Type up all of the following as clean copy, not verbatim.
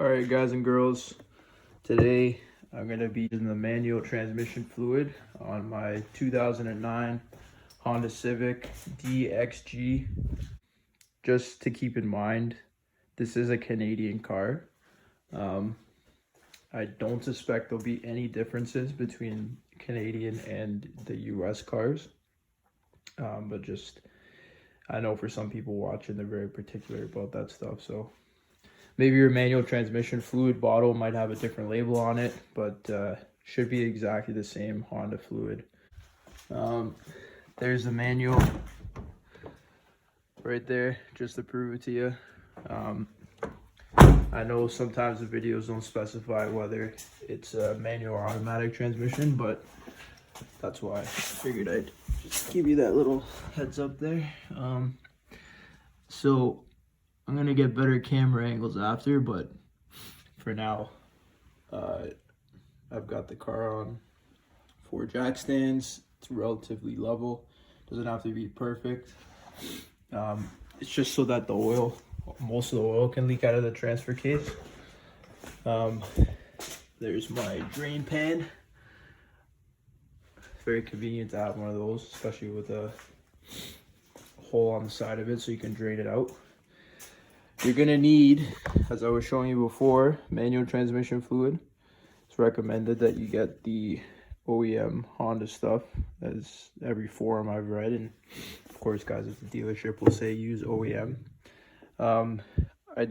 Alright guys and girls, today I'm going to be using the manual transmission fluid on my 2009 Honda Civic DXG. Just to keep in mind, this is a Canadian car. I don't suspect there'll be any differences between Canadian and the US cars, but just I know for some people watching they're very particular about that stuff, so maybe your manual transmission fluid bottle might have a different label on it, but should be exactly the same Honda fluid. There's the manual right there, just to prove it to you. I know sometimes the videos don't specify whether it's a manual or automatic transmission, but that's why I figured I'd just give you that little heads up there. So I'm gonna get better camera angles after, but for now, I've got the car on 4 jack stands. It's relatively level. Doesn't have to be perfect. It's just so that most of the oil can leak out of the transfer case. There's my drain pan. Very convenient to have one of those, especially with a hole on the side of it so you can drain it out. You're gonna need, as I was showing you before, manual transmission fluid. It's recommended that you get the OEM Honda stuff, as every forum I've read, and of course guys at the dealership will say use OEM. I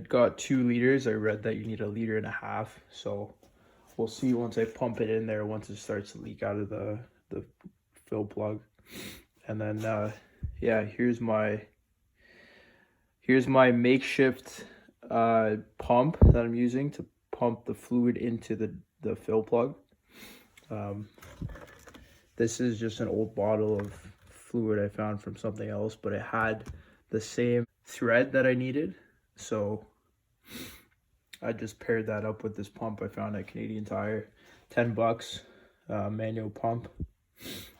got 2 liters. I read that you need 1.5 liters, so we'll see once I pump it in there, once it starts to leak out of the fill plug. And then yeah, here's my makeshift pump that I'm using to pump the fluid into the fill plug. This is just an old bottle of fluid I found from something else, but it had the same thread that I needed, so I just paired that up with this pump I found at Canadian Tire. $10, manual pump,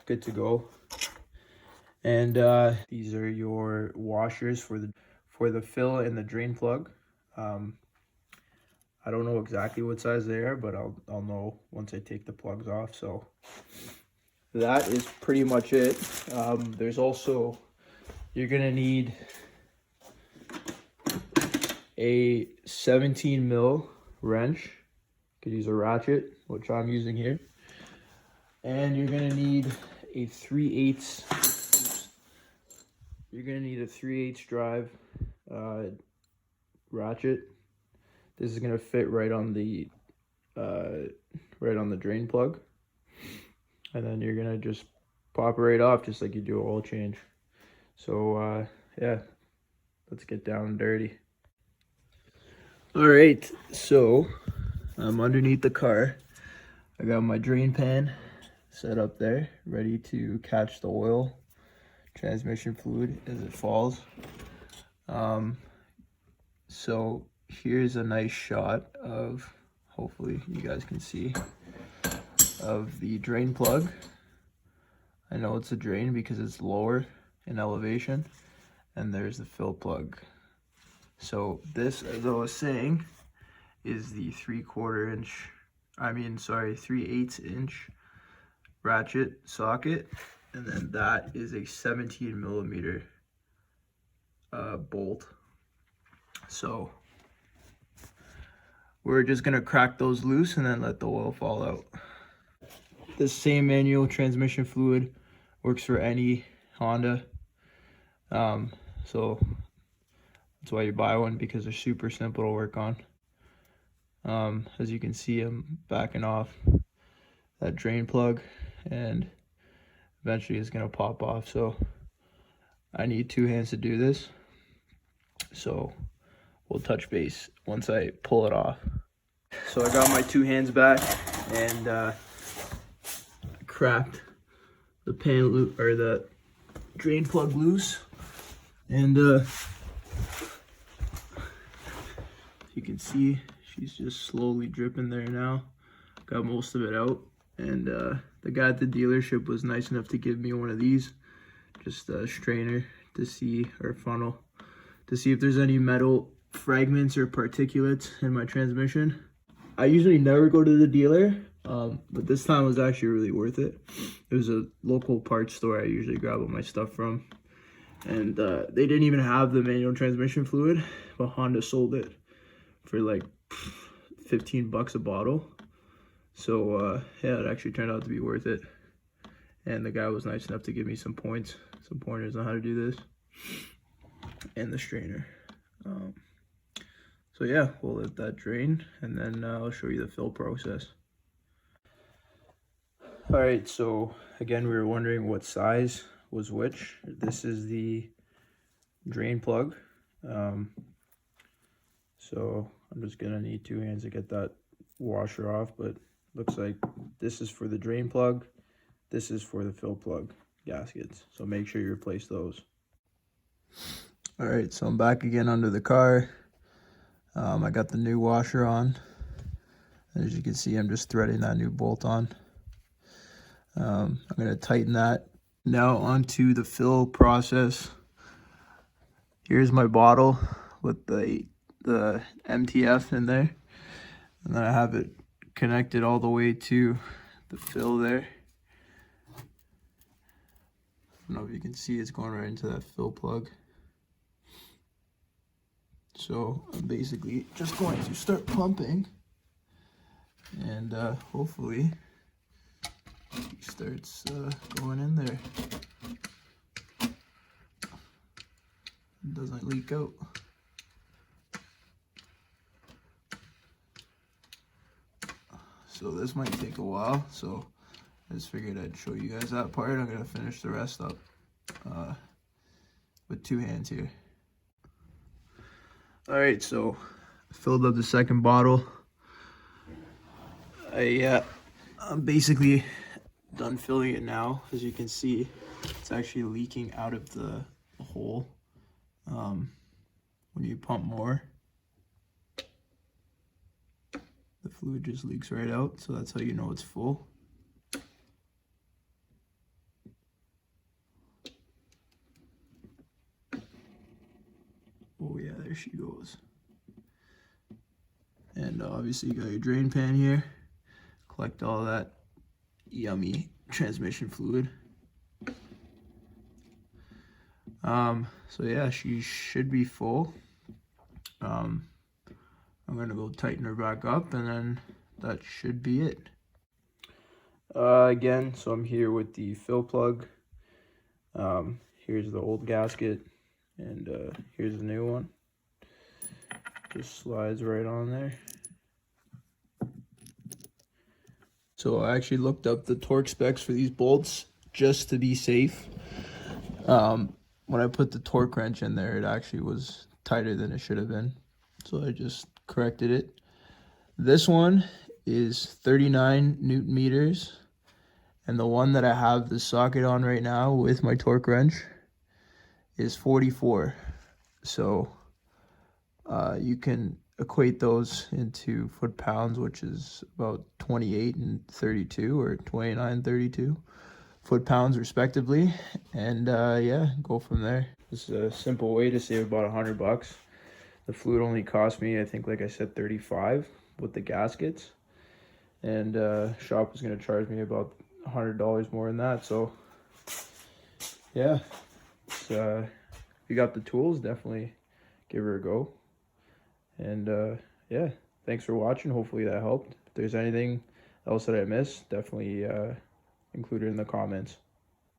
good to go. And these are your washers for the fill and the drain plug. I don't know exactly what size they are, but I'll know once I take the plugs off. So that is pretty much it. There's also, you're gonna need a 17 mil wrench. You could use a ratchet, which I'm using here. And you're gonna need a 3/8. You're gonna need a 3/8 drive ratchet. This is gonna fit right on the drain plug, and then you're gonna just pop it right off, just like you do an oil change. So yeah, let's get down and dirty. All right, so I'm underneath the car. I got my drain pan set up there, ready to catch the oil, transmission fluid as it falls. So here's a nice shot of, hopefully you guys can see, of the drain plug. I know it's a drain because it's lower in elevation, and there's the fill plug. So this, as I was saying, is the 3/8 inch ratchet socket, and then that is a 17 millimeter bolt. So we're just gonna crack those loose and then let the oil fall out. This same manual transmission fluid works for any Honda, so that's why you buy one, because they're super simple to work on. As you can see, I'm backing off that drain plug, and eventually it's gonna pop off, so I need 2 hands to do this. So we'll touch base once I pull it off. So I got my 2 hands back, and cracked the pan or the drain plug loose, and you can see she's just slowly dripping there now. Got most of it out, and the guy at the dealership was nice enough to give me one of these, just a strainer to see, or funnel, to see if there's any metal fragments or particulates in my transmission. I usually never go to the dealer, but this time was actually really worth it. It was a local parts store I usually grab all my stuff from, and they didn't even have the manual transmission fluid, but Honda sold it for like 15 bucks a bottle. So yeah, it actually turned out to be worth it, and the guy was nice enough to give me some pointers on how to do this, and the strainer. So yeah, we'll let that drain, and then I'll show you the fill process. All right, so again, we were wondering what size was which. This is the drain plug. So I'm just gonna need 2 hands to get that washer off, but looks like this is for the drain plug. This is for the fill plug gaskets. So make sure you replace those. All right, so I'm back again under the car. I got the new washer on. As you can see, I'm just threading that new bolt on. I'm going to tighten that. Now onto the fill process. Here's my bottle with the MTF in there. And then I have it connected all the way to the fill there. I don't know if you can see, it's going right into that fill plug. So I'm basically just going to start pumping, and hopefully he starts going in there. It doesn't leak out. So this might take a while, so I just figured I'd show you guys that part. I'm gonna finish the rest up with 2 hands here. All right, so I filled up the second bottle. I'm basically done filling it now. As you can see, it's actually leaking out of the hole. When you pump more, the fluid just leaks right out, so that's how you know it's full. Oh yeah, there she goes. And obviously you got your drain pan here. Collect all that yummy transmission fluid. So yeah, she should be full. I'm gonna go tighten her back up, and then that should be it. Again, so I'm here with the fill plug. Here's the old gasket, and here's the new one. Just slides right on there. So I actually looked up the torque specs for these bolts just to be safe. When I put the torque wrench in there, it actually was tighter than it should have been, so I just corrected it. This one is 39 Newton meters, and the one that I have the socket on right now with my torque wrench is 44. So you can equate those into foot-pounds, which is about 28 and 32, or 29 and 32 foot-pounds respectively, and yeah, go from there. This is a simple way to save about $100. The fluid only cost me, I think, like I said, 35 with the gaskets, and shop was going to charge me about $100 more than that. So yeah, if you got the tools, definitely give her a go. And yeah, thanks for watching. Hopefully that helped. If there's anything else that I missed, definitely include it in the comments.